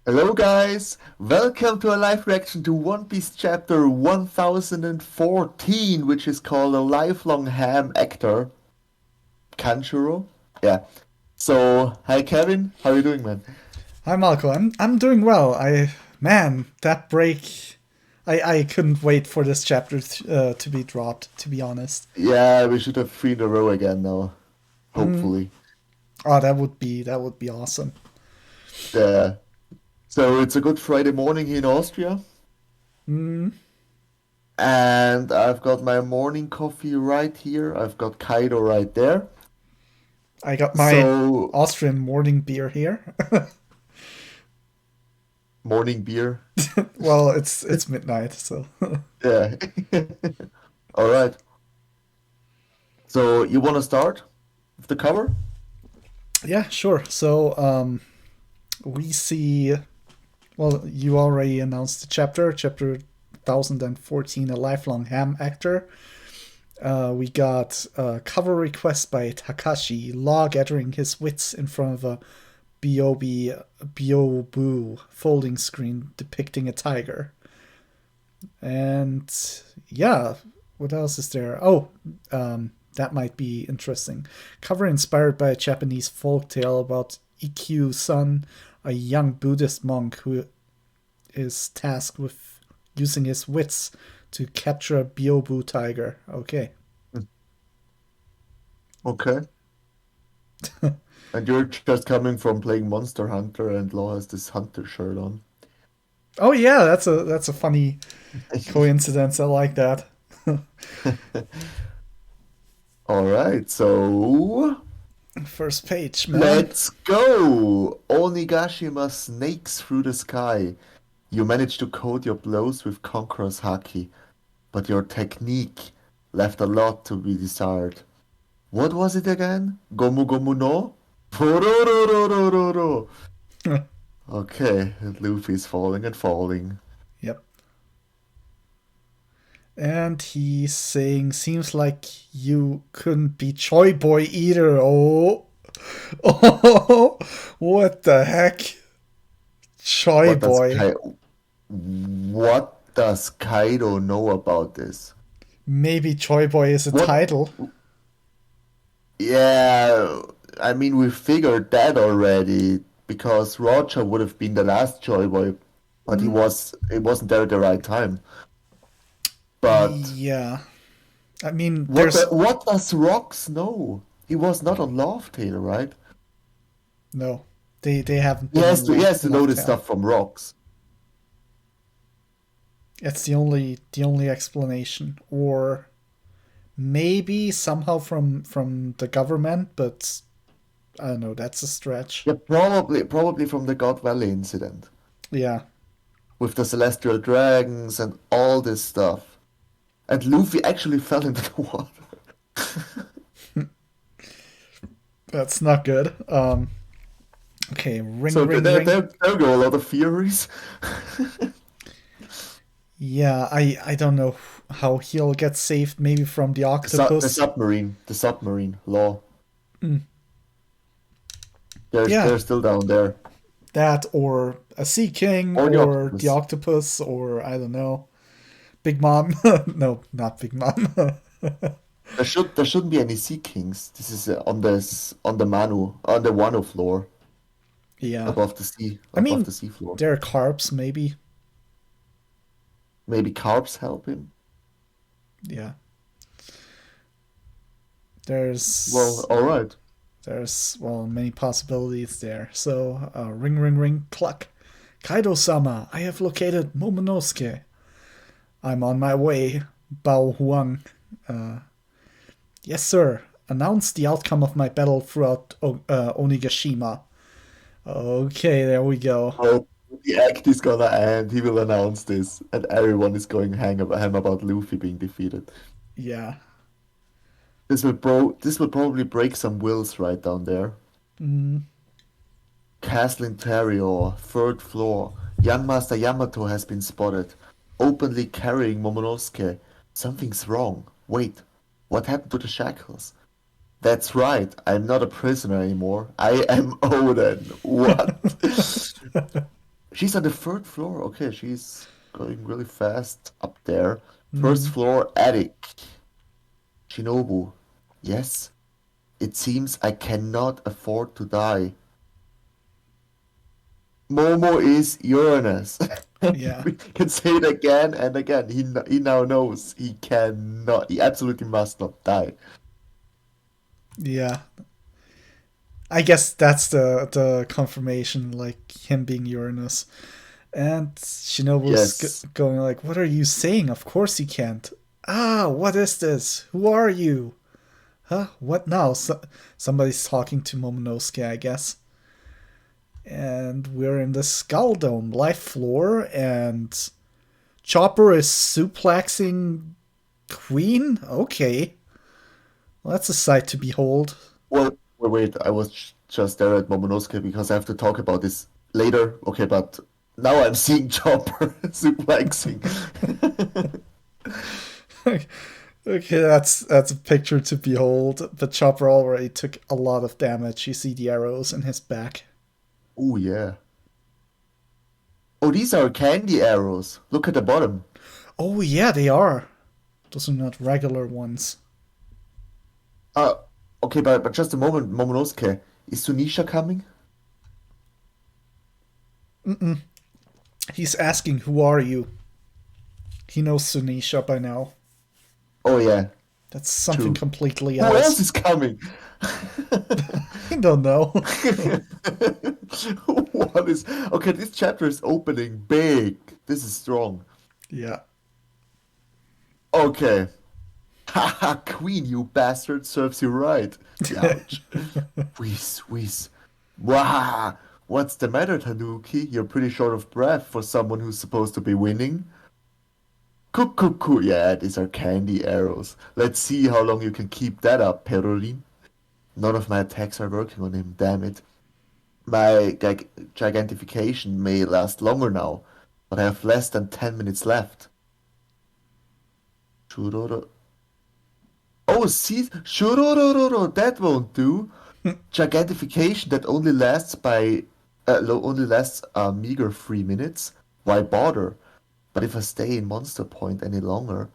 Hello guys, welcome to a live reaction to One Piece chapter 1014, which is called A Lifelong Ham Actor, Kanjuro. Yeah. So, hi Kevin, how are you doing, man? Hi Marco, I'm doing well. That break, I couldn't wait for this chapter to be dropped. To be honest, Yeah, we should have three in a row again now, hopefully. oh that would be awesome. Yeah. So it's a good Friday morning here in Austria, and I've got my morning coffee right here. I've got Kaido right there. I got my So, Austrian morning beer here. morning beer. Well, it's midnight, so Yeah. All right. So you want to start with the cover? yeah, sure. So we see. Well, you already announced the chapter 1014, a lifelong ham actor. We got a cover request by Takashi, Law gathering his wits in front of a Biobu folding screen depicting a tiger. And yeah, what else is there? That might be interesting. Cover inspired by a Japanese folktale about Ikkyu-san, a young Buddhist monk who is tasked with using his wits to capture a Biobu tiger. Okay. Okay. And you're just coming from playing Monster Hunter, and Law has this hunter shirt on. Oh yeah, that's a funny coincidence. I like that. All right, so First page, man. let's go! Onigashima snakes through the sky. You managed to code your blows with Conqueror's Haki, but your technique left a lot to be desired. What was it again? Gomu Gomu no? Pororororororo. Okay, Luffy's falling and falling. Yep. And he's saying, "Seems like you couldn't be Joyboy either." Oh, oh, what the heck, What does Joyboy? Kaido know about this? Maybe Joyboy is a What? title. Yeah, I mean we figured that already because Roger would have been the last Joy Boy, but he wasn't there at the right time. But Yeah, I mean, there's what does Rox know? He was not on Laugh Tale, right? no. They haven't been on He has to know Love this Tale. stuff from Rox. It's the only explanation, or maybe somehow from the government, but I don't know. That's a stretch. Yeah, probably from the God Valley incident Yeah, with the Celestial Dragons and all this stuff. And Luffy actually fell into the water. that's not good. Okay, ring, So ring, ring. there go a lot of theories. Yeah, I don't know how he'll get saved. Maybe from the octopus. The submarine law. Yeah, They're still down there. that or a sea king Or the or the octopus. octopus or I don't know. Big Mom. No, not Big Mom. There shouldn't be any sea kings. This is on the Wano floor Yeah, I above mean the sea floor. there are carbs maybe. Maybe carps help him. Yeah, Well, there's all right. there's well many possibilities there. So ring, ring, ring, cluck. Kaido-sama, I have located Momonosuke. I'm on my way. Bao Huang. Yes, sir. Announce the outcome of my battle throughout Onigashima. Okay, there we go. Oh, the act is gonna end. He will announce this, and everyone is going ham about Luffy being defeated. Yeah. This will probably break some wills right down there. Castle interior, third floor. Young Master Yamato has been spotted, openly carrying Momonosuke. Something's wrong. Wait, what happened to the shackles? That's right, I'm not a prisoner anymore. I am Odin. What? She's on the third floor. Okay, she's going really fast up there. First Mm, floor, attic. Shinobu. Yes, it seems I cannot afford to die. Momo is Uranus. yeah, We can say it again and again. He now knows he cannot. He absolutely must not die. yeah. I guess that's the confirmation, like him being Uranus. And Shinobu's Yes. going like, "What are you saying? Of course he can't." Ah, what is this? Who are you? Huh? What now? Somebody's talking to Momonosuke, I guess. And we're in the Skull Dome, life floor, and Chopper is suplexing Queen? Okay. Well, that's a sight to behold. Well, wait. I was just there at Momonosuke because I have to talk about this later. Okay, but now I'm seeing Chopper suplexing. Okay, that's a picture to behold. But Chopper already took a lot of damage. You see the arrows in his back. Oh yeah. Oh, these are candy arrows. Look at the bottom. Oh yeah, they are. Those are not regular ones. Uh, okay, but just a moment, Momonosuke. Is Sunisha coming? He's asking, "Who are you?" He knows Sunisha by now. Oh yeah, That's something true. completely Who else else. is coming? I don't know. What is... Okay, this chapter is opening big. This is strong. Yeah. Okay. Haha, Queen, you bastard, serves you right. Ouch. Whiz, whiz. Wah! What's the matter, Tanuki? You're pretty short of breath for someone who's supposed to be winning. Cuckoo, yeah, these are candy arrows. Let's see how long you can keep that up, Perorin. None of my attacks are working on him, damn it. My gigantification may last longer now, but I have less than 10 minutes left. Shuroro. Oh, see, Shuroro, that won't do. Gigantification that only lasts a meager 3 minutes. Why bother? But if I stay in Monster Point any longer,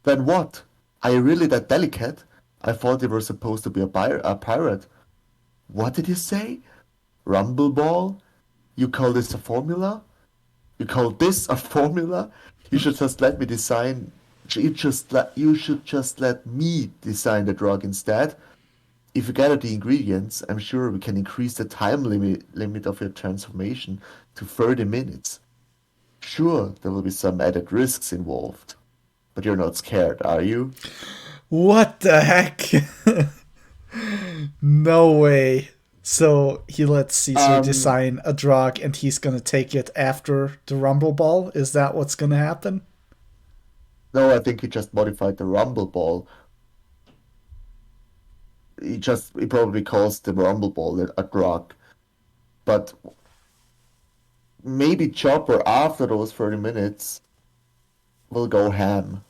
then what? Are you really that delicate? I thought you were supposed to be a pirate. What did you say? Rumble Ball? You call this a formula? You call this a formula? You should just let me design. You should just let me design the drug instead. If you gather the ingredients, I'm sure we can increase the time limit of your transformation to 30 minutes. Sure, there will be some added risks involved, but you're not scared, are you? What the heck? No way. So he lets Caesar Um, design a drug and he's gonna take it after the Rumble Ball? Is that what's gonna happen? no, I think he just modified the Rumble Ball. He probably calls the Rumble Ball a drug. But maybe Chopper after those 30 minutes will go ham.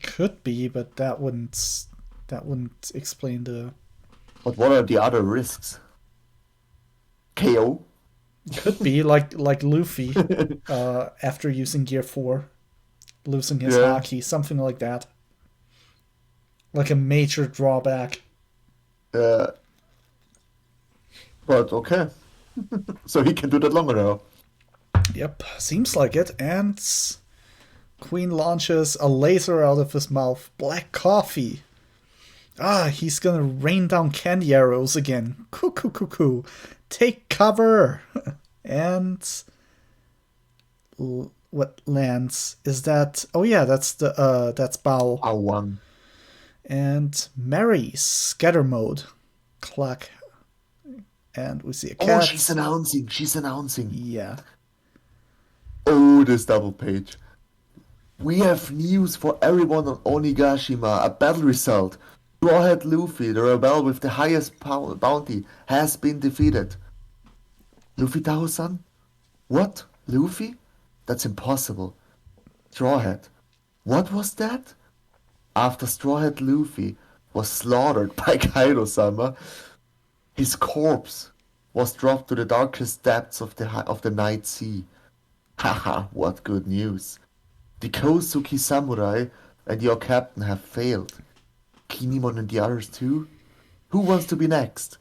Could be, but that wouldn't explain the. But what are the other risks? KO? Could be like Luffy, after using Gear 4, losing his Yeah. hockey, something like that. Like a major drawback. Uh, but okay. So he can do that longer now. Yep, seems like it. And Queen launches a laser out of his mouth. Black coffee. Ah, he's gonna rain down candy arrows again. Cuckoo, cuckoo. Take cover. And what lands is that? Oh yeah, that's Bao. Awang. And Mary scatter mode. Cluck. And we see a Oh, she's cat. announcing. She's announcing. Yeah. Oh, this double page. We have news for everyone on Onigashima. A battle result. Rawhead Luffy, the rebel with the highest bounty, has been defeated. Luffy Taho-san? What? Luffy? That's impossible. Strawhead. What was that? After Strawhead Luffy was slaughtered by Kaido-sama, his corpse was dropped to the darkest depths of the night sea. Haha, what good news. The Kosuki samurai and your captain have failed. Kinemon and the others too? Who wants to be next?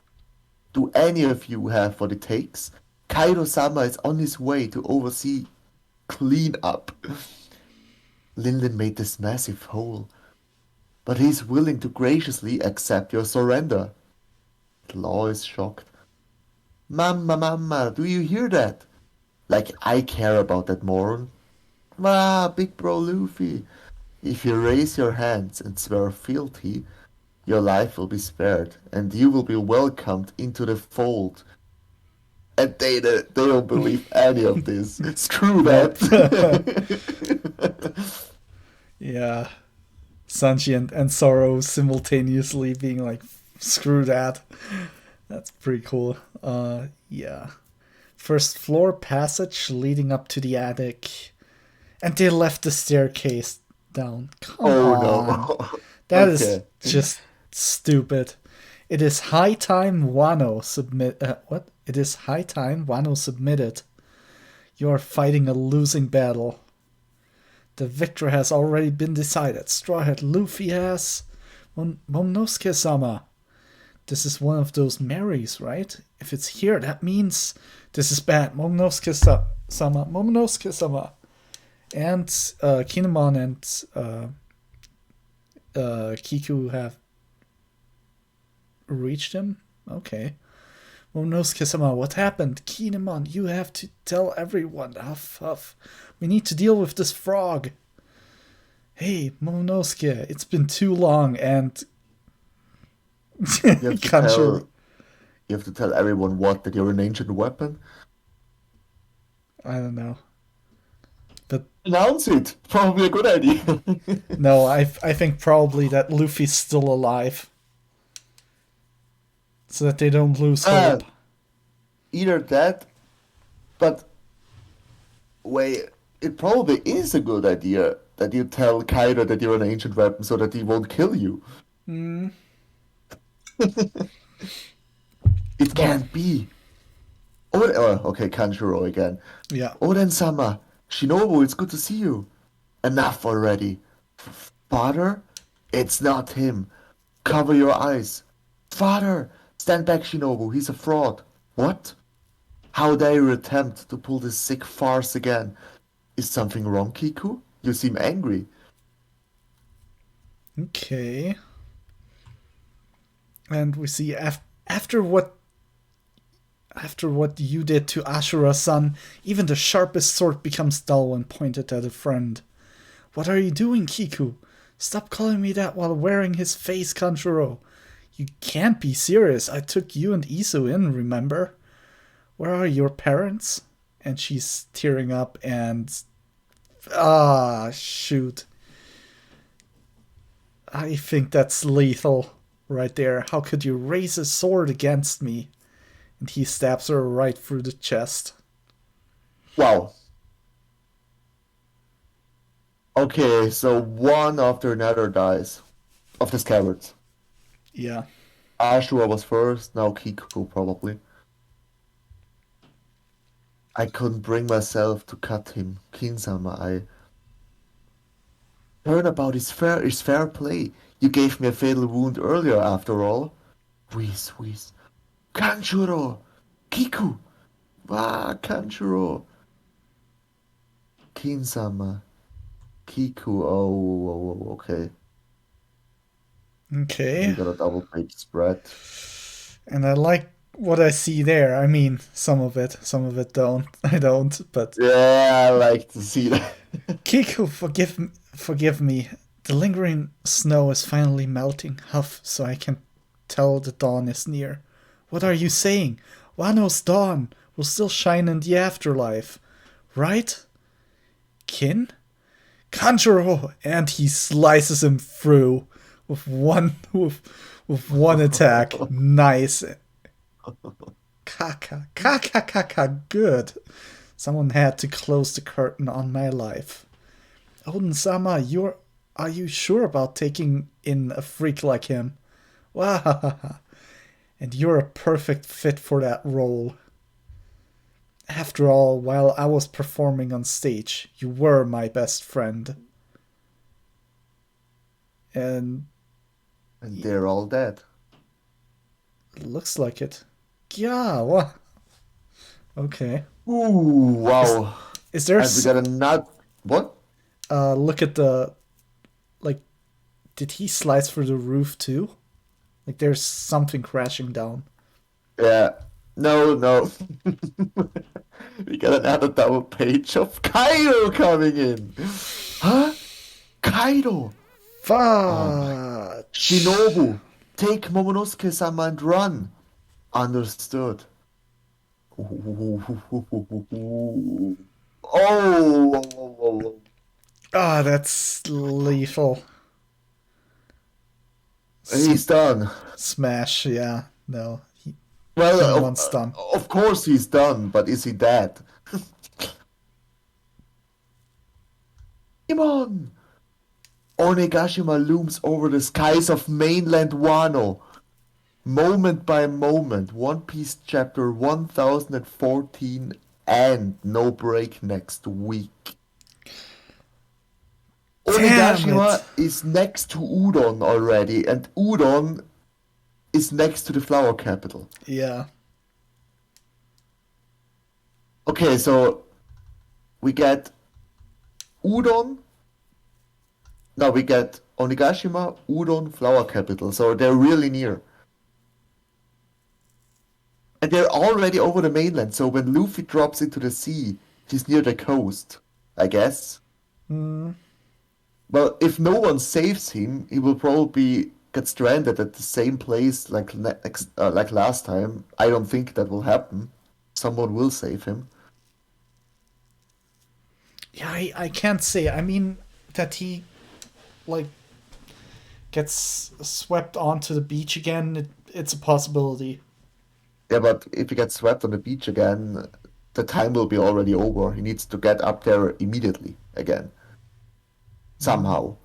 Do any of you have what it takes? Kaido-sama is on his way to oversee cleanup. Linlin made this massive hole, but he is willing to graciously accept your surrender. Law is shocked. Mama, mama, do you hear that? Like I care about that moron. Ah, big bro Luffy. If you raise your hands and swear fealty, your life will be spared, and you will be welcomed into the fold. And they don't believe any of this. Screw Nope. that. Yeah. Sanji and Zoro simultaneously being like, screw that. That's pretty cool. Yeah. First floor passage leading up to the attic. And they left the staircase down. Come Oh on. no. That is Okay. just stupid. It is high time Wano submit. What? It is high time Wano submitted. You are fighting a losing battle. The victor has already been decided. Straw Hat Luffy has. Momonosuke-sama. This is one of those Marys, right? If it's here, that means this is bad. Momonosuke-sama. Momonosuke-sama. And Kinemon and Kiku have reached him? Okay. Momonosuke-sama, what happened? Kinemon, you have to tell everyone. Huff, huff. We need to deal with this frog. Hey, Momonosuke, it's been too long, and You have to Kanjuro. you have to tell everyone what, that you're an ancient weapon? I don't know. But Announce it. Probably a good idea. no, I think probably that Luffy's still alive. So that they don't lose hope. Either that, but wait, it probably is a good idea that you tell Kaido that you're an ancient weapon so that he won't kill you. It Well, can't be. Okay, Kanjuro again. yeah. Oden-sama, Shinobu, it's good to see you. Enough already. Father? It's not him. Cover your eyes. Father! Stand back, Shinobu. He's a fraud. What? How dare you attempt to pull this sick farce again? Is something wrong, Kiku? You seem angry. Okay. And we see after what you did to Ashura-san, even the sharpest sword becomes dull when pointed at a friend. What are you doing, Kiku? Stop calling me that while wearing his face, Kanjuro. You can't be serious. I took you and Isu in, remember? Where are your parents? And she's tearing up and... shoot. I think that's lethal right there. How could you raise a sword against me? And he stabs her right through the chest. Wow. Okay, so one after another dies. Of the scabbards. Yeah. Ashura was first, now Kiku probably. I couldn't bring myself to cut him. Kinsama, Turnabout is fair play. You gave me a fatal wound earlier, after all. Wheeze, wheeze. Kanjuro! Kiku! Kanjuro! Kinsama. Kiku, okay. Okay. We got a double page spread. And I like what I see there. I mean, some of it don't. I don't, but Yeah, I like to see that. Kiku, forgive me. The lingering snow is finally melting. Huff, so I can tell the dawn is near. What are you saying? Wano's dawn will still shine in the afterlife, right? Kin? Kanjuro! And he slices him through with one attack. Nice. Kaka, good. Someone had to close the curtain on my life. Oden-sama, are you sure about taking in a freak like him? Wahahaha. and you're a perfect fit for that role. After all, while I was performing on stage, you were my best friend. And And they're all dead. it looks like it. Yeah, what? Okay. Ooh, Is wow. is there And we got a nut. What? look at the like did he slice through the roof too? Like there's something crashing down. Yeah. No, no. We got another double page of Kaido coming in. Huh? Kaido! Oh my. Fudge. Shinobu! Take Momonosuke-sama and run! Understood. Oh, oh, oh, oh. Ah, that's lethal. S- He's done. Smash, yeah. No. King Well, one's done. of course he's done, but is he dead? Come on! Onigashima looms over the skies of mainland Wano. Moment by moment, One Piece chapter 1014 and no break next week. Damn it. Onigashima is next to Udon already, and Udon is next to the flower capital. Yeah. Okay, so we get Udon. Now we get Onigashima, Udon, flower capital. So they're really near. And they're already over the mainland, so when Luffy drops into the sea, he's near the coast, I guess. Mm, Well, if no one saves him, he will probably get stranded at the same place like like last time. I don't think that will happen. Someone will save him. yeah, I can't say. I mean, that he, like, gets swept onto the beach again, it's a possibility. Yeah, but if he gets swept on the beach again, the time will be already over. He needs to get up there immediately again, Mm, somehow.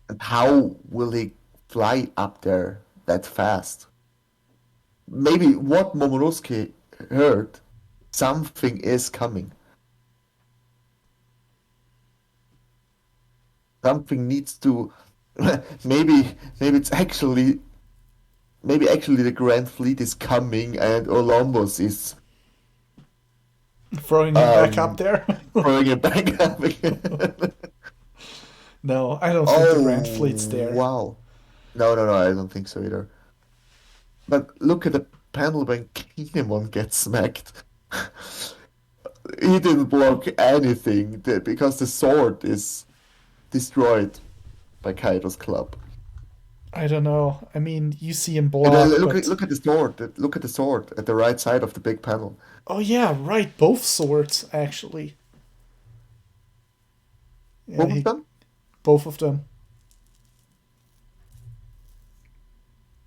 And how will he fly up there that fast? Maybe what Momonosuke heard, something is coming. Something needs to maybe it's actually maybe actually the Grand Fleet is coming and Olympus is throwing him back up um there? throwing it back up again. No, I don't think the Grand Oh Fleet's there. wow. No, no, no, I don't think so either. But look at the panel when Kinemon gets smacked. He didn't block anything because the sword is destroyed by Kaido's club. I don't know. I mean, you see him And then block, but. look at the sword. Look at the sword at the right side of the big panel. Oh, yeah, right. Both swords, actually. Yeah, Both of them? both of them.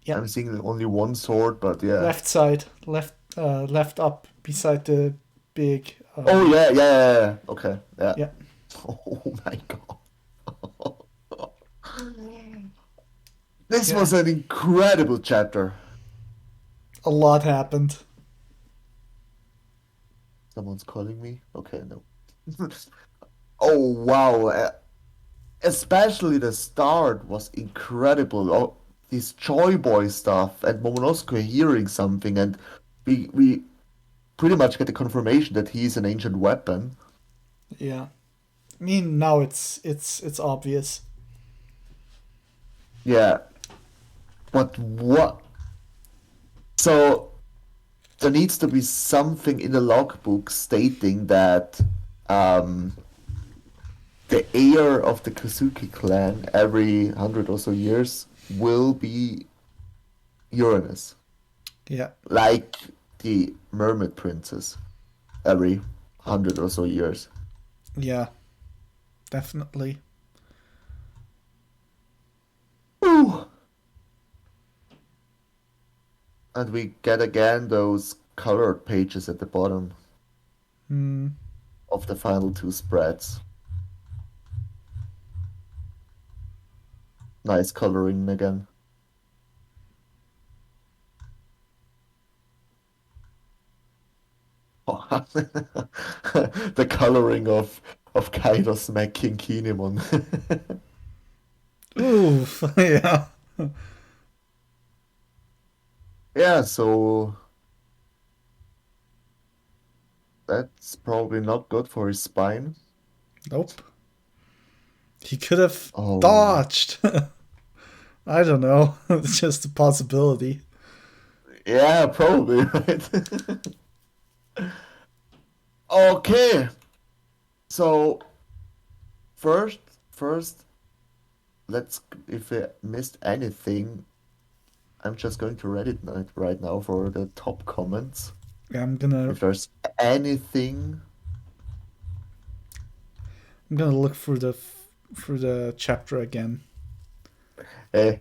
Yep. I'm seeing only one sword, but yeah. Left side, left up beside the big. Oh yeah, yeah, yeah, yeah. Okay, yeah. Yeah, Oh my God. This yeah. was an incredible chapter. A lot happened. Someone's calling me? Okay, no. Oh wow. Especially the start was incredible. Oh, this Joyboy stuff and Momonosuke hearing something and we pretty much get the confirmation that he's an ancient weapon. Yeah. I mean, now it's obvious. Yeah, but what? So there needs to be something in the logbook stating that um, the heir of the Kazuki clan every 100 or so years will be Uranus, Yeah, like the Mermaid Princess every 100 or so years. yeah, definitely. Ooh. And we get again those colored pages at the bottom Hmm. of the final two spreads. Nice coloring again. The coloring of Kaido smacking Kinemon. Oof, yeah. Yeah, so that's probably not good for his spine. Nope. He could have Oh, dodged. I don't know. It's just a possibility. yeah, probably, right? Okay, so first, first, let's, if I missed anything, I'm just going to Reddit right now for the top comments. I'm gonna If there's anything, I'm gonna look through the chapter again. eh,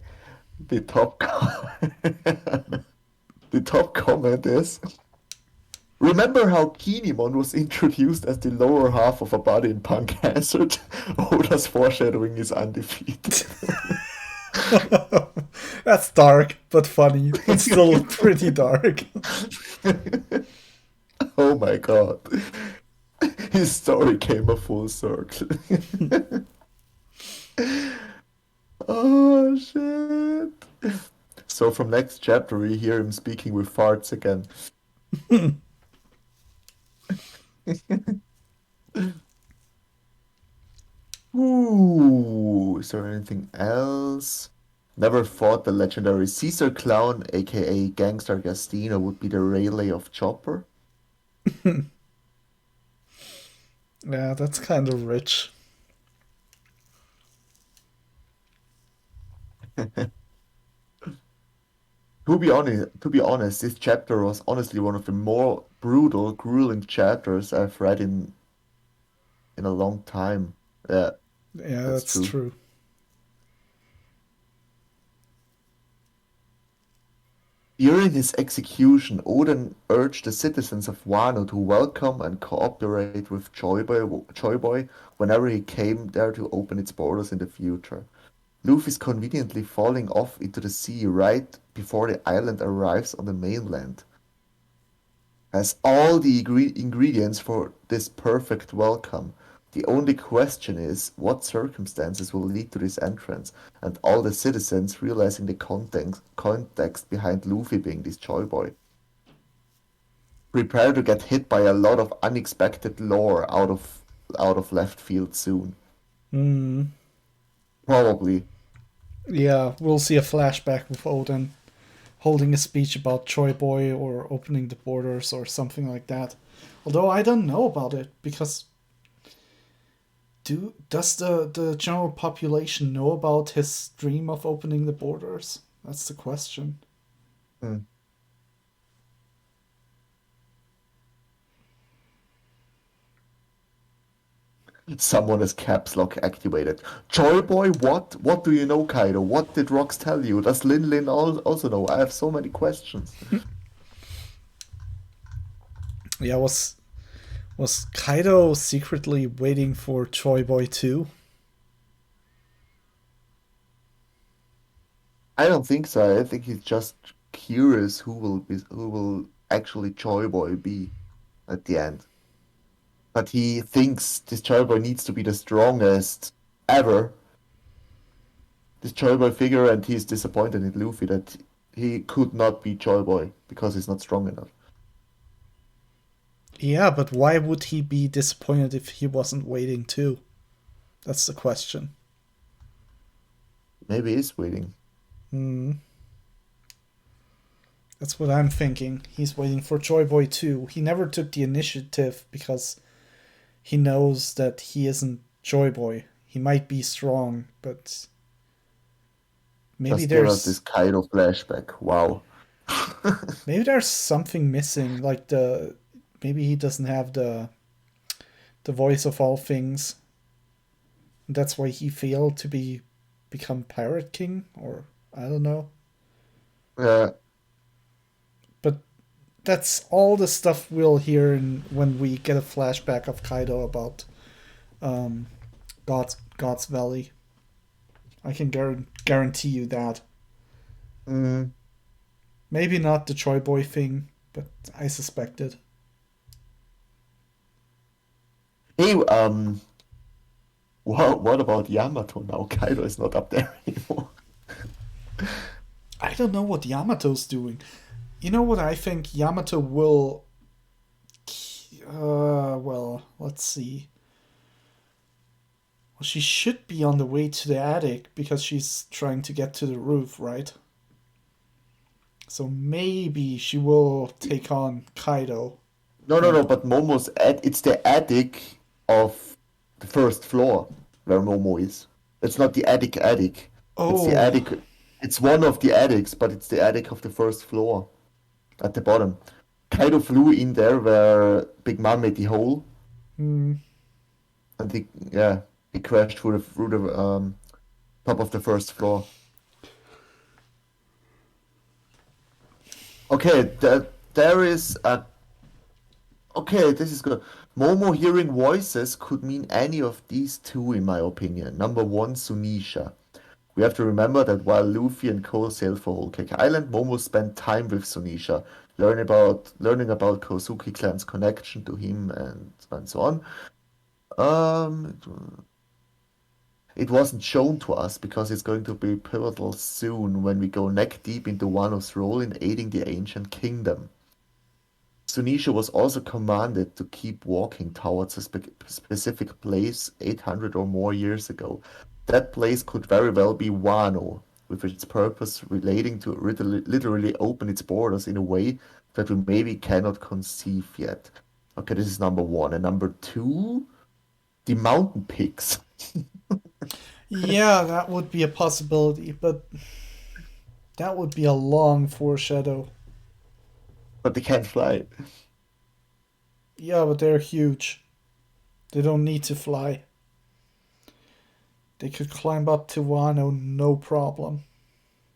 the top the top comment is, remember how Kinemon was introduced as the lower half of a body in Punk Hazard? Oda's foreshadowing is undefeated. That's dark, but funny, but still pretty dark. Oh my god. His story came a full circle. Oh shit. So from next chapter we hear him speaking with farts again. Ooh, is there anything else? Never thought the legendary Caesar Clown, aka Gangster Gastino, would be the Rayleigh of Chopper. Yeah, that's kind of rich. To be honest, this chapter was honestly one of the more brutal, grueling chapters I've read in a long time. Yeah, Yeah, that's that's true. true. During his execution, Odin urged the citizens of Wano to welcome and cooperate with Joyboy whenever he came there to open its borders in the future. Luffy's conveniently falling off into the sea right before the island arrives on the mainland has all the ingredients for this perfect welcome. The only question is what circumstances will lead to this entrance, and all the citizens realizing the context behind Luffy being this Joy Boy. Prepare to get hit by a lot of unexpected lore out of left field soon. Hmm. Probably. Yeah, we'll see a flashback with Odin holding a speech about Choi Boy or opening the borders or something like that. Although I don't know about it because does the general population know about his dream of opening the borders? That's the question. Hmm. Someone has caps lock activated. Joy Boy, what? What do you know, Kaido? What did Rox tell you? Does Lin Lin also know? I have so many questions. Yeah, was Kaido secretly waiting for Choi Boy too? I don't think so. I think he's just curious who will actually Joy Boy be at the end. But he thinks this Joy Boy needs to be the strongest ever. This Joy Boy figure, and he's disappointed in Luffy that he could not be Joy Boy because he's not strong enough. Yeah, but why would he be disappointed if he wasn't waiting too? That's the question. Maybe he's waiting. Hmm. That's what I'm thinking. He's waiting for Joy Boy too. He never took the initiative because he knows that he isn't Joy Boy. He might be strong, but maybe Just give us this there's Kaido flashback. Wow. maybe there's something missing. Like the maybe he doesn't have the voice of all things. That's why he failed to become Pirate King, or I don't know. Yeah. But that's all the stuff we'll hear when we get a flashback of Kaido about um, God's Valley. I can guarantee you that. Mm, Maybe not the Troy Boy thing, but I suspect it. Hey, what about Yamato now? Kaido is not up there anymore. I don't know what Yamato's doing. You know what I think Yamato will. Well, let's see. Well, she should be on the way to the attic because she's trying to get to the roof, right? So maybe she will take on Kaido. No, no, no, And but it's the attic of the first floor where Momo is. It's not the attic. It's the oh, attic. It's one of the attics, but it's the attic of the first floor at the bottom. Kaido flew in there where Big Mom made the hole, hmm, and he crashed through the top of the first floor. Okay, there is a Okay, this is good. Momo hearing voices could mean any of these two, in my opinion. Number one, Sunisha. We have to remember that while Luffy and Ko sailed for Whole Cake Island, Momo spent time with Sunisha, learning about Kozuki clan's connection to him and so on. It wasn't shown to us because it's going to be pivotal soon when we go neck deep into Wano's role in aiding the ancient kingdom. Sunisha was also commanded to keep walking towards a specific place 800 or more years ago. That place could very well be Wano, with its purpose relating to literally open its borders in a way that we maybe cannot conceive yet. Okay, this is number one. And number two, the mountain pigs. yeah, that would be a possibility, but that would be a long foreshadow. But they can't fly. Yeah, but they're huge. They don't need to fly. They could climb up to Wano, no problem.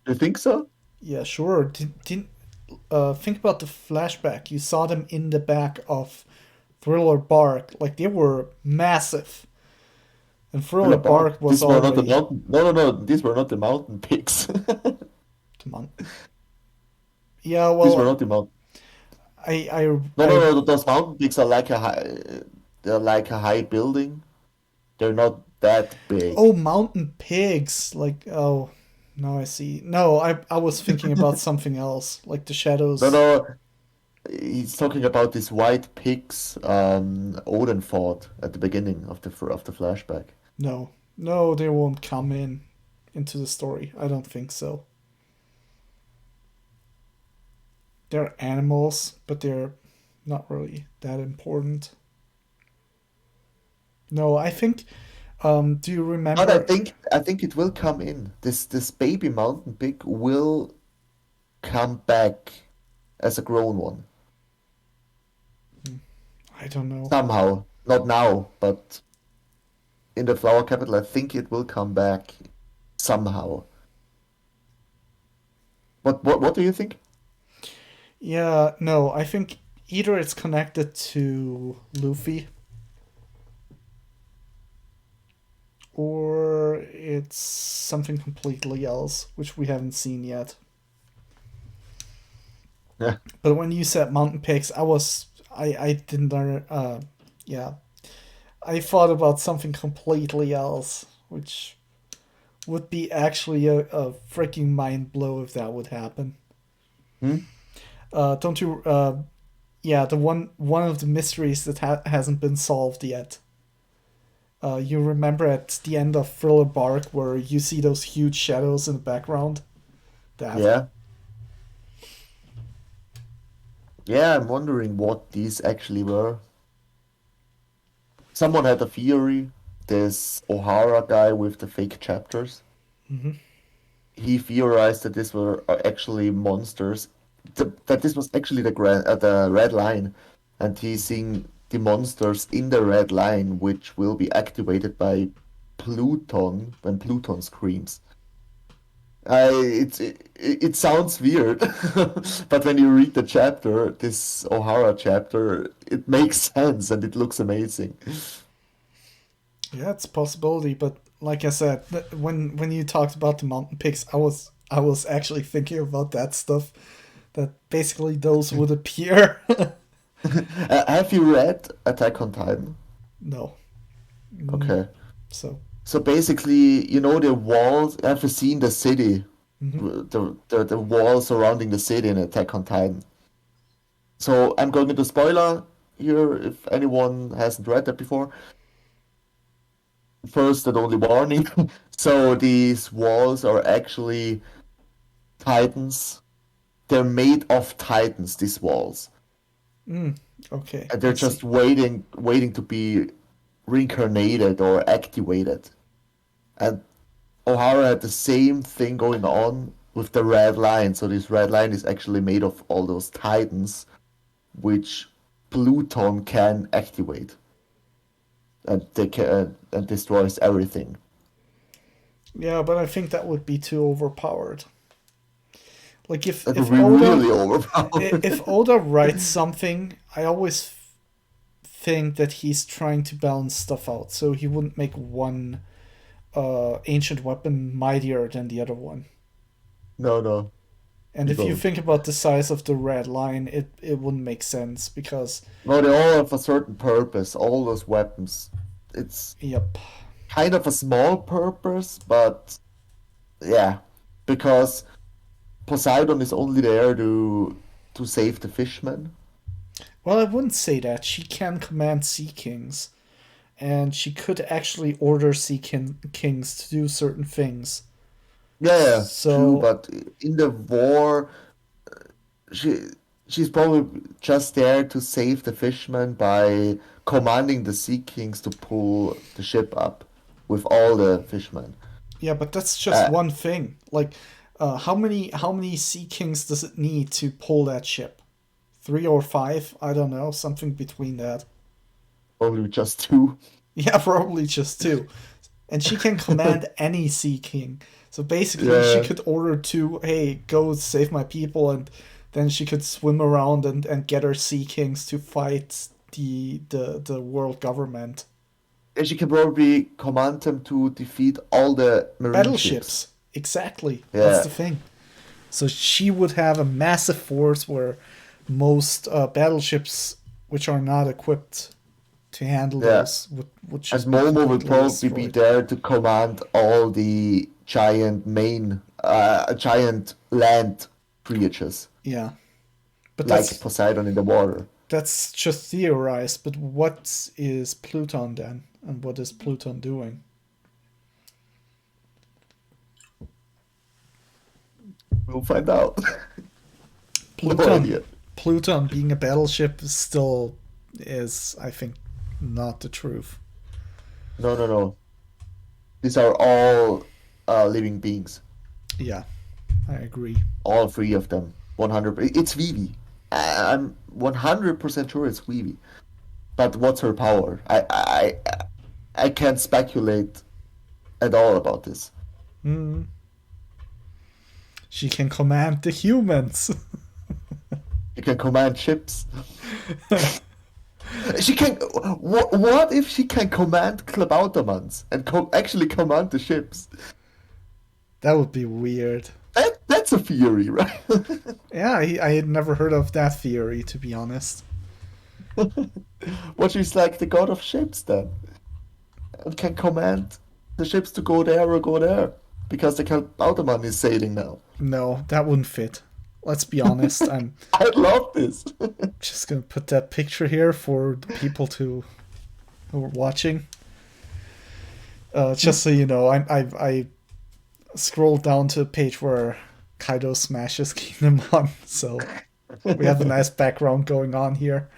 You think so? Yeah, sure. Didn't think about the flashback. You saw them in the back of Thriller Bark. Like they were massive, and Thriller Thriller Bark. Bark was These were not the already. mountain. No, no, no. These were not the mountain pigs. Come on. Yeah, These were well, not the mountain. I I No, no, I no. Those mountain peaks are like a high. They're like a high building. They're not that oh, big. mountain pigs. Like oh, now I see. No, I was thinking about something else, like the No, shadows. no. He's talking about these white pigs. Odin fought at the beginning of the flashback. No, no, they won't come in into the story. I don't think so. They're animals, but they're not really that important. No, I think. Do you But I remember? think I think it will come in. This baby mountain pig will come back as a grown one I don't know. somehow. Not now, but in the flower capital, I think it will come back somehow. What do you think? Yeah, no, I think either it's connected to Luffy or it's something completely else, which we haven't seen yet. Yeah. But when you said mountain pigs, I didn't yeah, I thought about something completely else, which would be actually a freaking mind blow if that would happen. Hmm? Don't you? Yeah, the one of the mysteries that hasn't been solved yet. You remember at the end of Thriller Bark where you see those huge shadows in the background? That. Yeah. Yeah, I'm wondering what these actually were. Someone had a theory. This O'Hara guy with the fake chapters. Hmm. He theorized that these were actually monsters. That this was actually the red line, and he's seeing the monsters in the red line, which will be activated by Pluton when Pluton screams. It sounds weird, but when you read the chapter, this O'Hara chapter, it makes sense and it looks amazing. Yeah, it's a possibility, but like I said, when you talked about the mountain pigs, I was actually thinking about that stuff. That basically those would appear. Have you read Attack on Titan? No. Mm, Okay. so. So basically, you know the walls. Have you seen the city? Mhm. The wall surrounding the city in Attack on Titan. So I'm going into spoiler here if anyone hasn't read that before. First and only warning. So these walls are actually Titans. They're made of Titans, these walls. Mm, okay, And I they're just see. waiting to be reincarnated or activated. And O'Hara had the same thing going on with the red line. So this red line is actually made of all those Titans, which Pluton can activate, and they can and destroys everything. Yeah, but I think that would be too overpowered. Like That would be really overpowered. If Oda writes something, I always think that he's trying to balance stuff out, so he wouldn't make one ancient weapon mightier than the other one. No, no, And you if you don't. think about the size of the red line, it wouldn't make sense because, No, they all have a certain purpose. All those weapons. It's yep, kind of a small purpose, but yeah, because Poseidon is only there to save the fishmen. well, I wouldn't say that. She can command sea kings, and she could actually order kings to do certain things. Yeah, yeah, true, So, but in the war, she she's probably just there to save the fishmen by commanding the Sea Kings to pull the ship up with all the fishmen. yeah, but that's just Uh, one thing. Like, how many sea kings does it need to pull that ship? Three or five? I don't know, something between that. Probably just two. Yeah, probably just two. And she can command any sea king. So basically, she Yeah, could order two, hey, go save my people, and then she could swim around and get her sea kings to fight the world government. and she can probably command them to defeat all the marine ships. Battleships, exactly. That's Yeah, the thing. So she would have a massive force where most battleships, which are not equipped to handle yeah. those, would And just be Momo will completely probably be destroyed. there to command all the giant land creatures, Yeah, but like Poseidon in the water. that's just theorized. But what is Pluton then, and what is Pluton doing? We'll find out. No Pluton, idea. Pluton being a battleship still is, I think, not the truth. No, no, no. These are all living beings. Yeah, I agree. All three of them. 100. It's Vivi. I'm 100% sure it's Vivi. But what's her power? I can't speculate at all about this. Mm. She can command the humans. She can command ships. She can. What if she can command Klabautermans and actually command the ships? That would be weird. That's a theory, right? Yeah, I had never heard of that theory, to be honest. What she's like the god of ships then, and can command the ships to go there or go there because the Klabauterman is sailing now. No, that wouldn't fit. Let's be honest. I'm I love this. just gonna put that picture here for the people who are watching. Just so you know, I scrolled down to a page where Kaido smashes Kingdom on, so we have a nice background going on here.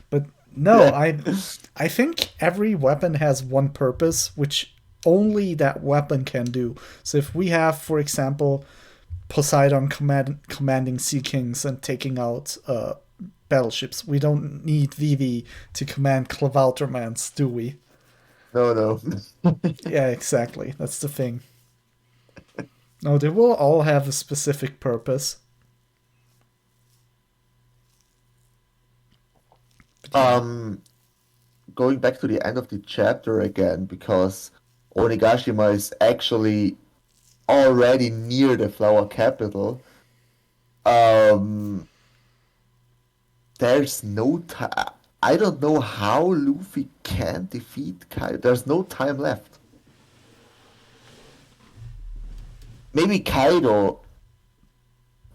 But no, Yeah. I think every weapon has one purpose, which only that weapon can do. So if we have, for example, Poseidon commanding Sea Kings and taking out battleships, we don't need Vivi to command Clavaltermans, do we? No, no. Yeah, exactly. That's the thing. No, they will all have a specific purpose. But yeah. Um, Going back to the end of the chapter again, because Onigashima is actually already near the flower capital. Um, there's no time. I don't know how Luffy can defeat Kaido. There's no time left. Maybe Kaido,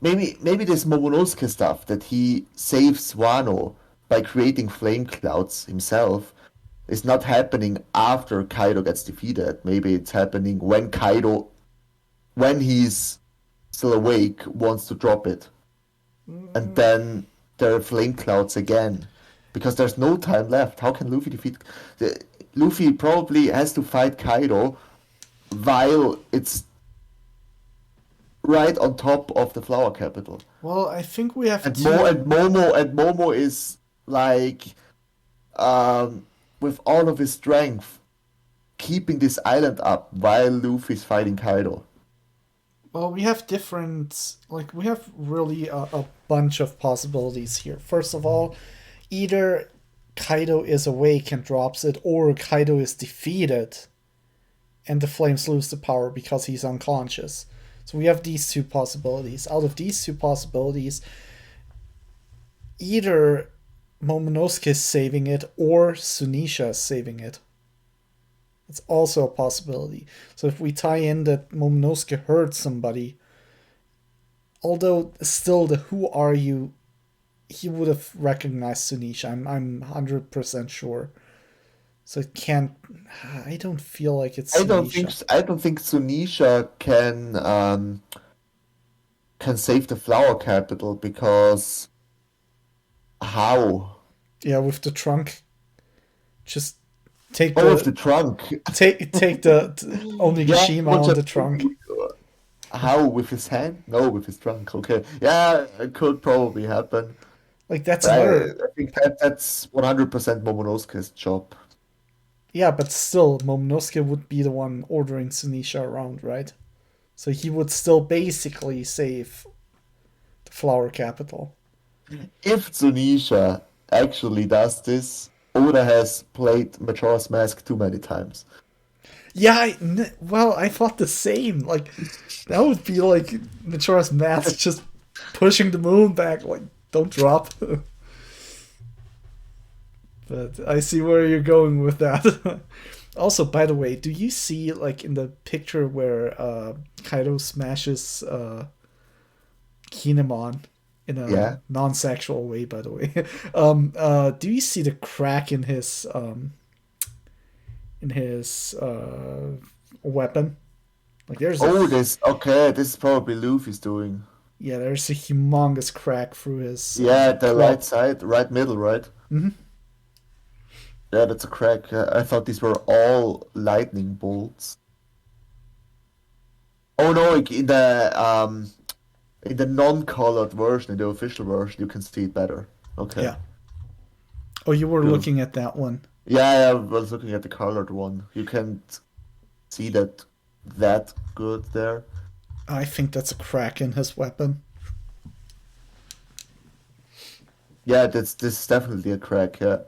maybe this Momonosuke stuff that he saves Wano by creating flame clouds himself is not happening after Kaido gets defeated. Maybe it's happening when Kaido, when he's still awake, wants to drop it. And then there are flame clouds again. Because there's no time left. How can Luffy defeat... Luffy probably has to fight Kaido while it's right on top of the flower capital. Well, I think we have And two. Momo is like with all of his strength keeping this island up while Luffy's fighting Kaido. Well, we have different. Like, we have really a bunch of possibilities here. First of all, either Kaido is awake and drops it, or Kaido is defeated and the flames lose the power because he's unconscious. So we have these two possibilities. Out of these two possibilities, either Momonosuke is saving it or Sunisha is saving it. It's also a possibility. So if we tie in that Momonosuke hurt somebody, although still the "who are you," he would have recognized Sunisha. I'm 100% sure. So it can't. I don't feel like it's Sunisha. I don't think Sunisha can save the flower capital because how? Yeah, with the trunk, just take Oh, with the the trunk. take the Yeah, Onigashima but on the trunk. how with his hand? No, with his trunk. Okay, yeah, it could probably happen. Like that's But another. I think that's 100% Momonosuke's job. Yeah, but still, Momonosuke would be the one ordering Sunisha around, right? So he would still basically save the flower capital. If Tsunisha actually does this, Oda has played Majora's Mask too many times. Yeah, well, I thought the same. Like, that would be like Majora's Mask just pushing the moon back, like, don't drop. But I see where you're going with that. Also, by the way, do you see, like, in the picture where Kaido smashes Kinemon in a Yeah. non-sexual way, by the way? Do you see the crack in his weapon? Like there's a Oh, this okay. This is probably Luffy's doing. yeah, there's a humongous crack through his Yeah, the right club. side, right middle, right? Hmm. Yeah, that's a crack. I thought these were all lightning bolts. Oh no, like in the non-colored version, in the official version, you can see it better. Okay, Yeah. Oh, you were cool. looking at that one. Yeah, I was looking at the colored one. You can't see that good there. I think that's a crack in his weapon. Yeah, this is definitely a crack. Yeah.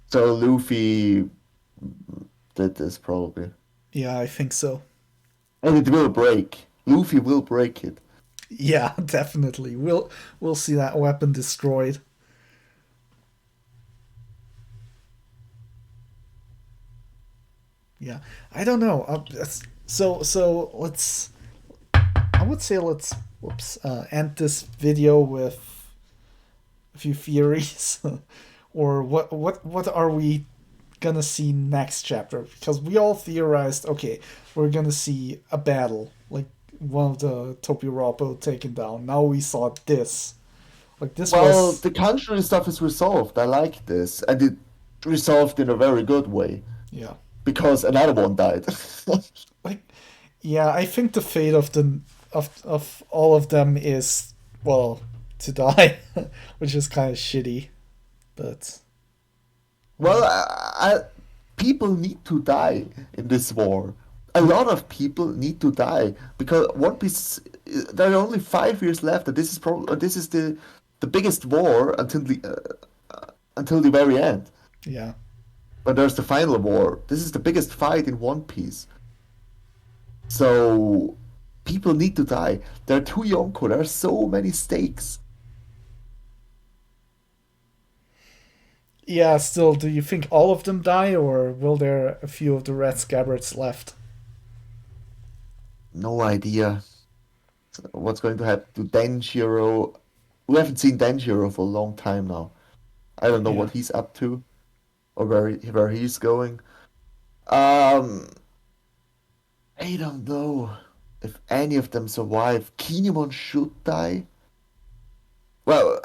So Luffy did this probably, Yeah, I think so. and it will break. Luffy will break it. Yeah, definitely. We'll see that weapon destroyed. Yeah, I don't know. So let's. I would say let's whoops end this video with a few theories, or what are we gonna see next chapter? Because we all theorized, okay, we're gonna see a battle, like one of the Topirapo taken down. Now we saw this. Like this Well, was the country stuff is resolved. I like this, and it resolved in a very good way yeah. because another one died. Like yeah, I think the fate of the of all of them is well to die, which is kind of shitty. But Well, people need to die in this war. A lot of people need to die because One Piece. There are only 5 years left, and this is the biggest war until the very end. yeah, But there's the final war. This is the biggest fight in One Piece. So people need to die. They're too young. There are so many stakes. Yeah, still, do you think all of them die, or will there a few of the red scabbards left? No idea what's going to happen to Denjiro. We haven't seen Denjiro for a long time now. I don't know Yeah. what he's up to or where he's going. Um, I don't know if any of them survive. Kinemon should die. Well,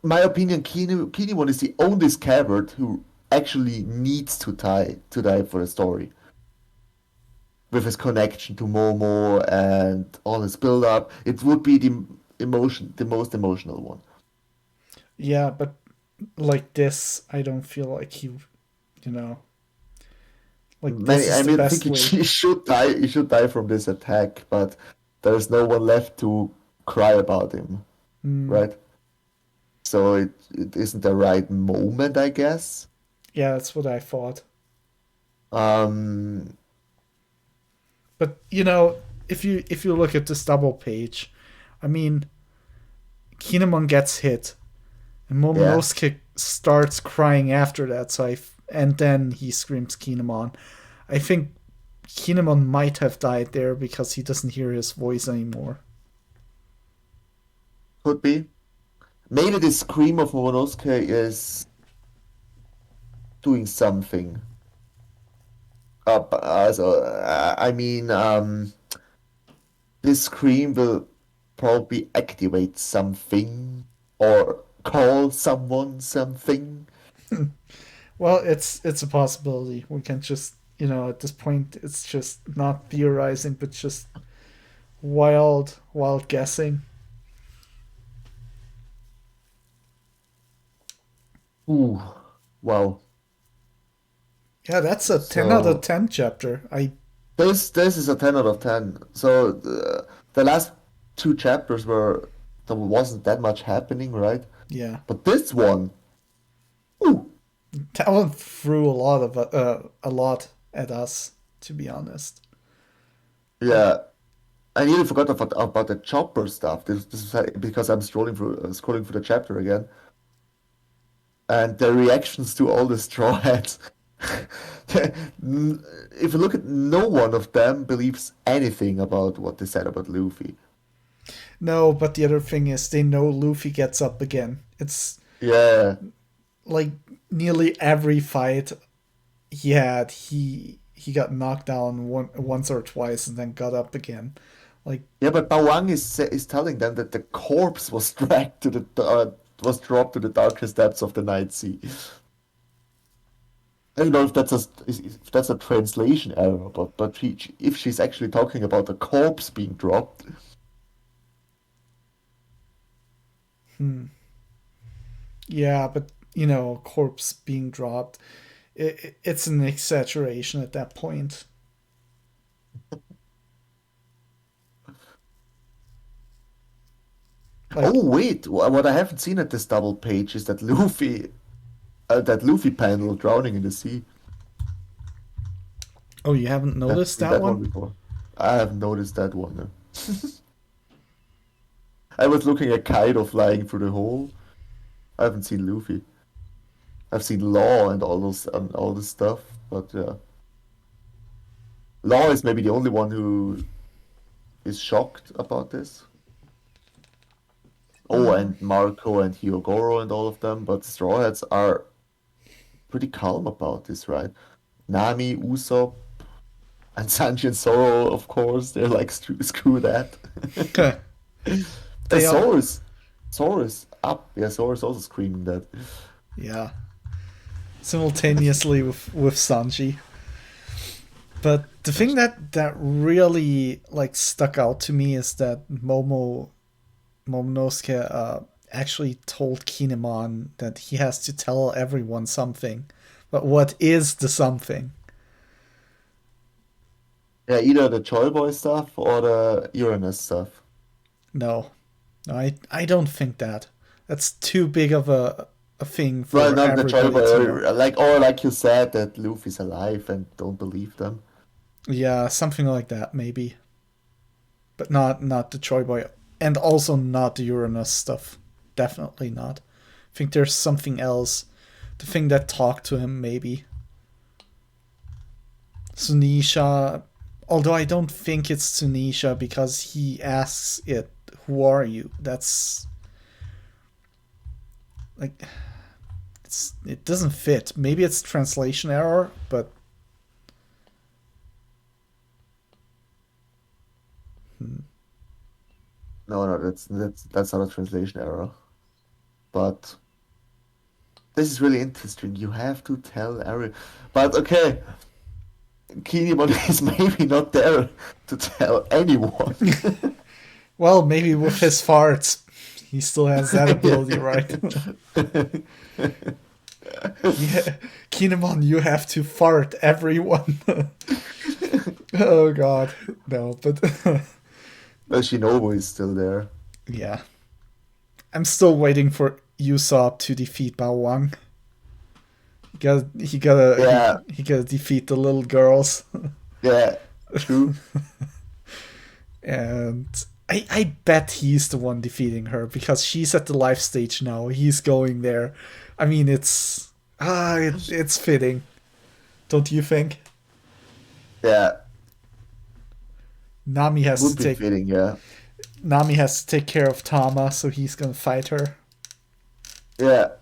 my opinion, Kinemon is the only scabbard who actually needs to die for the story. With his connection to Momo and all his build up, it would be the most emotional one. Yeah, but like this, I don't feel like you know, like this Many, is I the mean, I think best he, way. he should die. He should die from this attack, but there's no one left to cry about him, Mm, right? So it isn't the right moment, I guess. yeah, that's what I thought. Um, But if you look at this double page, I mean, Kinemon gets hit, and yeah, Momonosuke starts crying after that. And then he screams Kinemon. I think Kinemon might have died there because he doesn't hear his voice anymore. could be. Maybe the scream of Momonosuke is doing something. I mean, this scream will probably activate something or call someone something. Well, it's a possibility. We can just at this point it's just not theorizing, but just wild guessing. Ooh, wow. Yeah, that's a 10 out of So 10 chapter. I this is a 10 out of 10. So the last two chapters were there wasn't that much happening, right? Yeah, But this one, ooh, that one threw a lot at us, to be honest. Like, yeah. I nearly forgot about the chopper stuff. This is because I'm scrolling through the chapter again, and the reactions to all the straw hats. If you look at, no one of them believes anything about what they said about Luffy. no, but the other thing is they know Luffy gets up again. It's Yeah, like nearly every fight he got knocked down once or twice and then got up again. Like, yeah, but Bawang is telling them that the corpse was dragged to the was dropped to the darkest depths of the Night Sea. I don't know if that's a translation error, but if she's actually talking about a corpse being dropped, yeah, but corpse being dropped, it's an exaggeration at that point. Like, oh wait, what I haven't seen at this double page is that Luffy panel drowning in the sea. oh, you haven't I haven't noticed seen that that one one? before. I haven't noticed that one. No. I was looking at Kaido flying through the hole. I haven't seen Luffy. I've seen Law and all this stuff, but yeah, Law is maybe the only one who is shocked about this. Oh, and Marco and Hyogoro and all of them, but Straw Hats are pretty calm about this, right? Nami, Usopp, and Sanji and Zoro, of course, they're like, screw that. And They are, Zoro's up. Yeah, Zoro's also screaming that. yeah, simultaneously with Sanji. But the thing that really like stuck out to me is that Momonosuke actually told Kinemon that he has to tell everyone something. But what is the something? Yeah, either the Joyboy stuff or the Uranus stuff. No, no, I don't think that. That's too big of a thing Well, for not the everybody to know. Joyboy, or like you said, that Luffy's alive and don't believe them. Yeah, something like that maybe, but not the Troy Boy, and also not the Uranus stuff. Definitely not. I think there's something else. the thing that talked to him, maybe. Sunisha, although I don't think it's Sunisha because he asks it, "Who are you?" That's like it doesn't fit. Maybe it's translation error, but No, that's not a translation error. But this is really interesting. You have to tell Ariel. But okay, Kinemon is maybe not there to tell anyone. well, maybe with his farts, he still has that ability, right? Yeah, Kinemon, you have to fart everyone. Oh God, no, but Well, Shinobu is still there. yeah, I'm still waiting for Usopp to defeat Bao Wang. Yeah, He gotta defeat the little girls, yeah, true. and I bet he's the one defeating her because she's at the life stage now. He's going there. I mean, it's fitting, don't you think? Yeah, Nami has would to be take fitting, yeah. Nami has to take care of Tama, so he's gonna fight her. Yeah.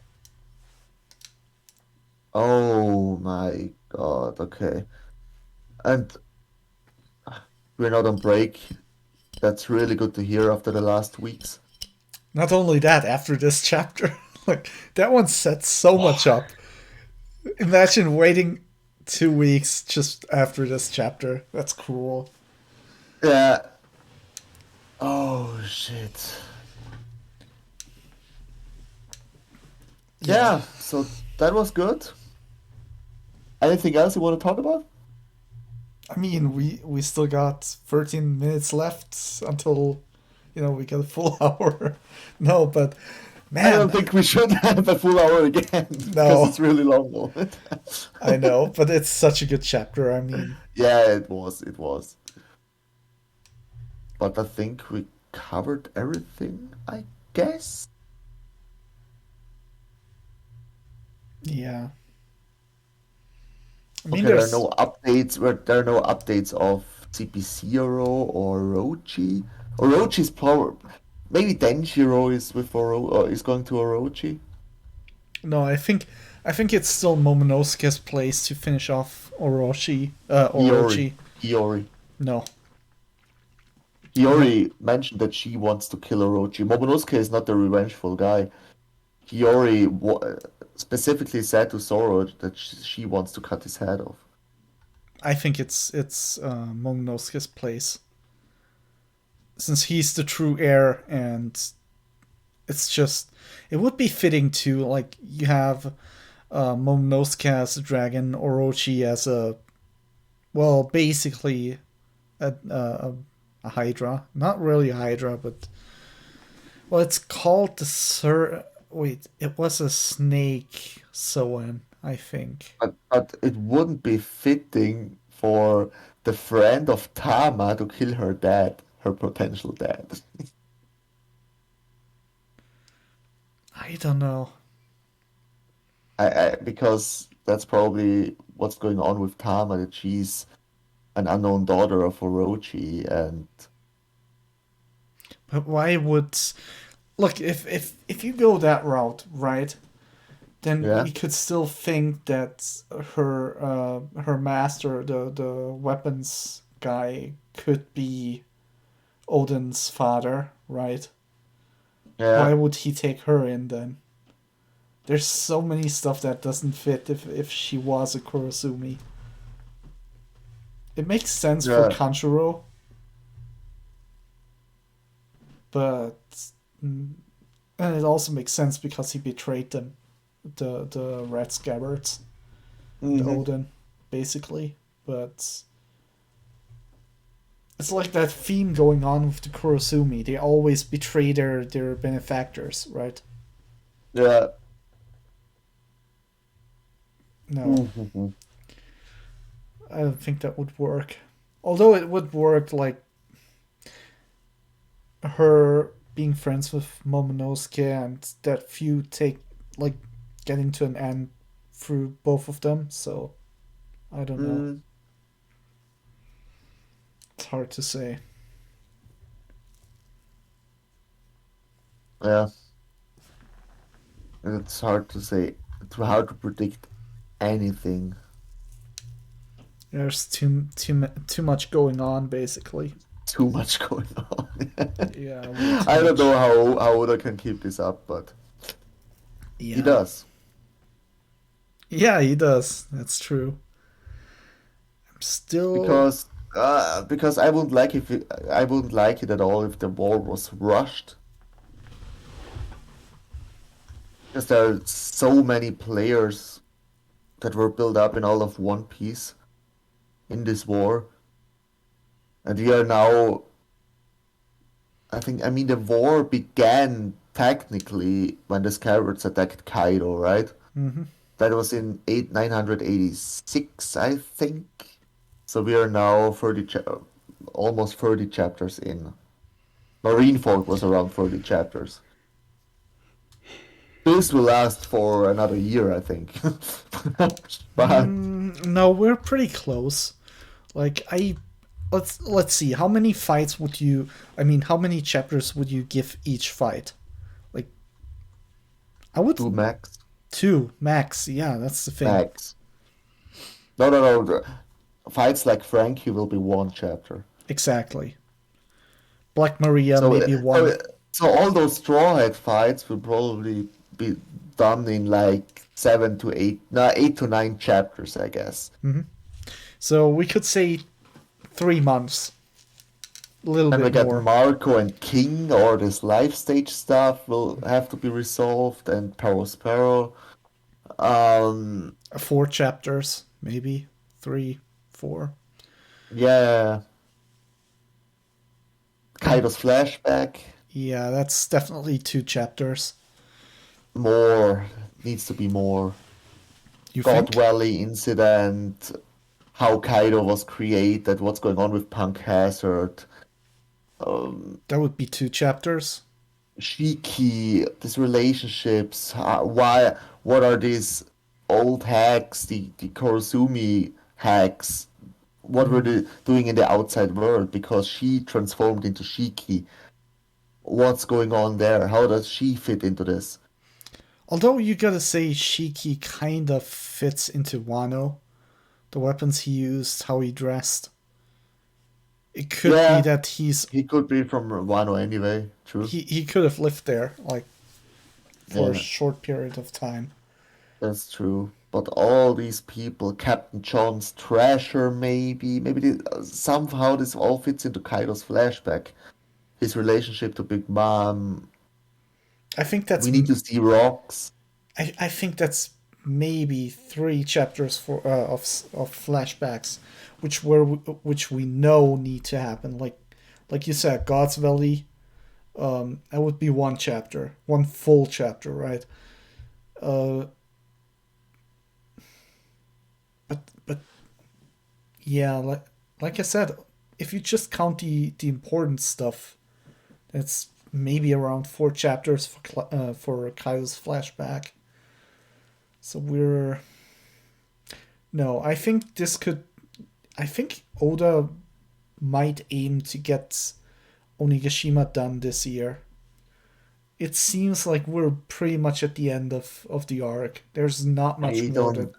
Oh my God, okay. And we're not on break. That's really good to hear after the last weeks. Not only that, after this chapter, like that one sets so much up. Imagine waiting 2 weeks just after this chapter. That's cool. Yeah. Oh shit. Yeah. Yeah, so that was good. Anything else you want to talk about? I mean, we still got 13 minutes left until we get a full hour. No, but I don't man, think we should have a full hour again because no, it's really long though. I know, but it's such a good chapter. I mean, Yeah, it was. But I think we covered everything, I guess. yeah. I mean, Okay, there are there's no updates. There are no updates of CP0 or Orochi. Orochi's probably maybe Denjiro is with is going to Orochi. no. I think it's still Momonosuke's place to finish off Hiyori. Orochi. Hiyori. No, Hiyori mentioned that she wants to kill Orochi. Momonosuke is not the revengeful guy. Hiyori specifically said to Zoro that she wants to cut his head off. I think it's Momonosuke's place since he's the true heir, and it's just it would be fitting to like you have Momonosuke as a dragon, Orochi as a basically a Hydra, not really a Hydra, but it's called the Sir. Wait, it was a snake Soen, I think. But it wouldn't be fitting for the friend of Tama to kill her dad, her potential dad. I don't know. Because that's probably what's going on with Tama, that she's an unknown daughter of Orochi, and But why would look if you go that route, right? Then yeah, we could still think that her master, the weapons guy, could be Odin's father, right? Why yeah, would he take her in then? There's so many stuff that doesn't fit if she was a Kurosumi. It makes sense for yeah, Kanshiro, but and it also makes sense because he betrayed them, the red scabbards, the hmm, Odin, basically. But it's like that theme going on with the Kurosumi. They always betray their benefactors, right? yeah, No, hmm, I don't think that would work. Although it would work, like her being friends with Momonosuke and that feud take like getting to an end through both of them, so I don't know. Mm, It's hard to say. yeah, it's hard to say. It's hard to predict anything. There's too much going on, basically. Too much going on. Yeah, way too I don't much. know how Oda can keep this up, but he Yeah. does. Yeah, he does. That's true. I'm still. Because I wouldn't like it at all if the war was rushed. Because there are so many players that were built up in all of One Piece in this war, and we are now. I mean, the war began technically when the Skywards attacked Kaido, right? Mhm. That was in 986, I think. So we are now almost 30 chapters in. Marineford was around 30 chapters. This will last for another year, I think. But No, we're pretty close. Like I let's see. How many fights would you? I mean, how many chapters would you give each fight? Like I would two max. two max. Yeah, that's the thing. Max. No, no, no. Fights like Frankie will be one chapter. Exactly. Black Maria So, maybe one. so, so all those Straw Hat fights will probably be done in like 7 to 8, no, 8 to 9 chapters, I guess. So we could say 3 months. A little And we bit get more. Marco and King, or this life stage stuff will have to be resolved, and Perospero. Um, 4 chapters, maybe 3, 4. yeah, And Kaido's flashback, yeah, that's definitely 2 chapters. more, needs to be more. You God think? Valley incident, how Kaido was created, what's going on with Punk Hazard, um, That would be 2 chapters. Shiki, these relationships, what are these old hacks, the Korosumi hacks, what were they doing in the outside world because she transformed into Shiki? What's going on there? How does she fit into this? Although you gotta say Shiki kind of fits into Wano. The weapons he used, how he dressed. It could be Yeah, that he could be from Wano anyway, true. he could have lived there like for a Yeah, short period of time. that's true. But all these people, Captain John's treasure, somehow this all fits into Kaido's flashback. His relationship to Big Mom. I think that's We need to see rocks. I think that's maybe 3 chapters for of flashbacks, which we know need to happen. Like you said, God's Valley. That would be 1 chapter, one full chapter, right? Uh, but yeah, like I said, if you just count the important stuff, that's maybe around 4 chapters for Kyle's flashback. So we're no, I think this could. I think Oda might aim to get Onigashima done this year. It seems like we're pretty much at the end of the arc. There's not much I more that don't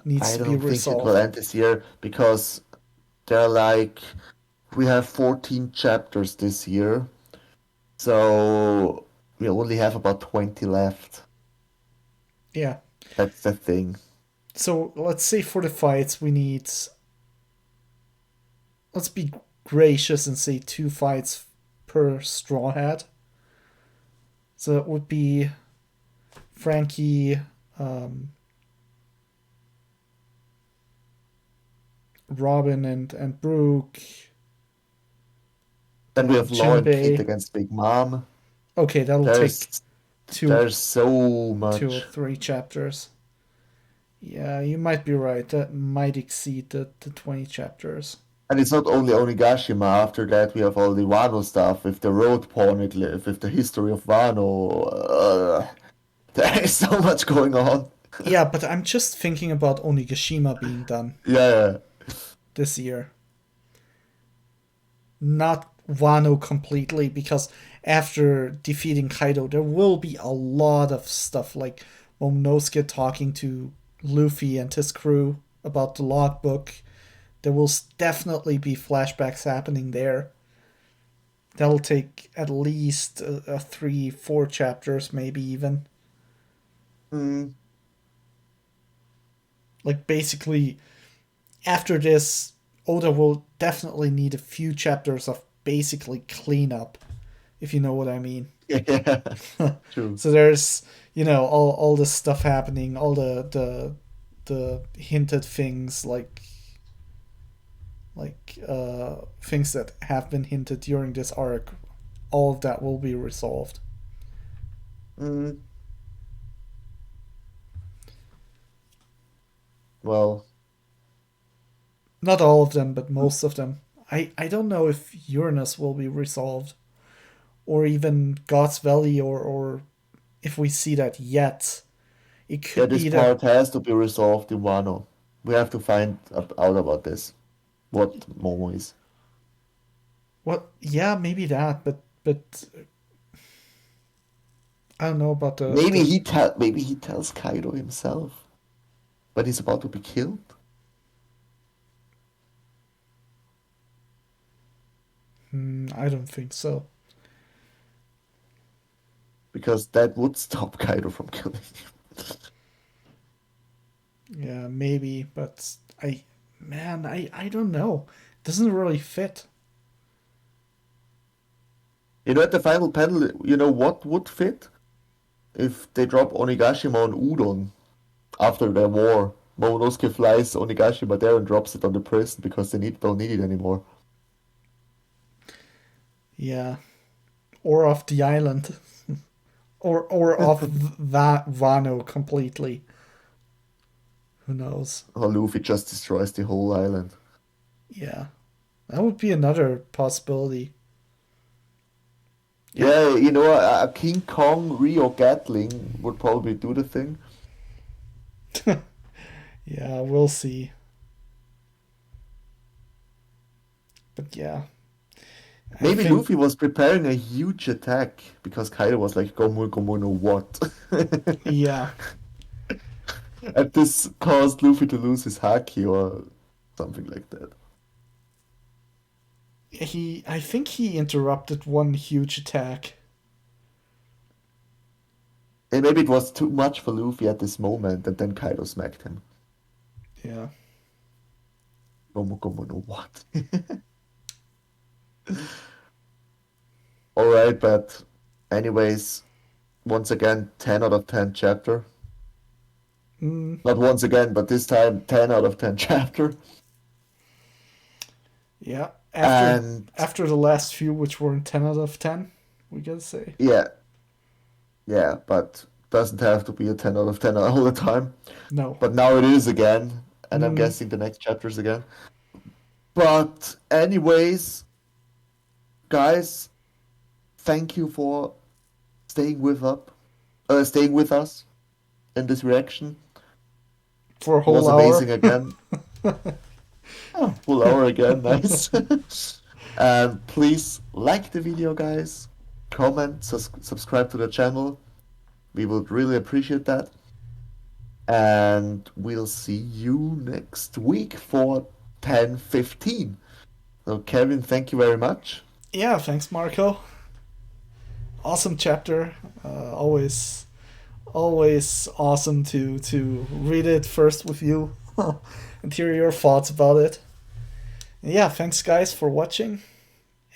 needs I to be don't think it will resolved. end this year because they're like we have 14 chapters this year, so we only have about 20 left. Yeah. That's the thing. So let's say for the fights we need. Let's be gracious and say 2 fights per Straw Hat. So it would be Frankie, um, Robin, and Brooke, Then we have Law and Kid Jinbei. against Big Mom. Okay, that'll take There's two, there's so 2 or 3 chapters. Yeah, you might be right. That might exceed the 20 chapters. and it's not only Onigashima. After that, we have all the Wano stuff with the road pornoglyph, with the history of Wano. There is so much going on. Yeah, but I'm just thinking about Onigashima being done Yeah, this year. Not Wano completely, because after defeating Kaido, there will be a lot of stuff like Momonosuke talking to Luffy and his crew about the logbook. There will definitely be flashbacks happening there. That'll take at least 3, 4 chapters, maybe even. yeah. Like, basically, after this, Oda will definitely need a few chapters of basically cleanup, if you know what I mean. Yeah, true. So there's, all this stuff happening, all the hinted things, things that have been hinted during this arc. All of that will be resolved. Mm, well, Not all of them, but most of them. I don't know if Uranus will be resolved, or even God's Valley, or if we see that yet. It yeah, could this be that. part has to be resolved in Wano. We have to find out about this. What Momo is. What? Yeah, maybe that, but I don't know about the. Maybe he tells Kaido himself when he's about to be killed. I don't think so. Because that would stop Kaido from killing him. Yeah, maybe, but I don't know. It doesn't really fit. At the final panel, what would fit? If they drop Onigashima on Udon after their war. Momonosuke flies Onigashima there and drops it on the prison because don't need it anymore. Yeah, or off the island, or off that Wano completely. Who knows? Or Luffy just destroys the whole island. Yeah, that would be another possibility. Yeah, Yeah, a King Kong Rio Gatling would probably do the thing. yeah, we'll see. But yeah, I Maybe think Luffy was preparing a huge attack because Kaido was like, Gomu Gomu no what? yeah, And this caused Luffy to lose his haki or something like that. I think he interrupted one huge attack. And maybe it was too much for Luffy at this moment, and then Kaido smacked him. Yeah, Gomu Gomu no what? Alright, but anyways, once again, 10 out of 10 chapter. mm, Not once again, but this time 10 out of 10 chapter. yeah. And After the last few, which weren't 10 out of 10, we gotta say. yeah, yeah, but doesn't have to be a 10 out of 10 all the time. No. But now it is again, and I'm Mm, guessing the next chapters again. But anyways, guys, thank you for staying with us in this reaction. for a whole Was hour. amazing again. Oh, full hour again, nice. And please like the video, guys. Comment, subscribe to the channel. We would really appreciate that. And we'll see you next week for 10:15. So, Kevin, thank you very much. Yeah, thanks, Marco. Awesome chapter. Always awesome to read it first with you and hear your thoughts about it. And yeah, thanks guys for watching.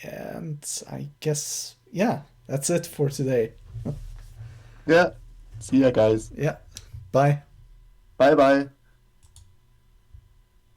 And I guess yeah, that's it for today. Yeah. See ya, guys. Yeah. Bye. Bye bye.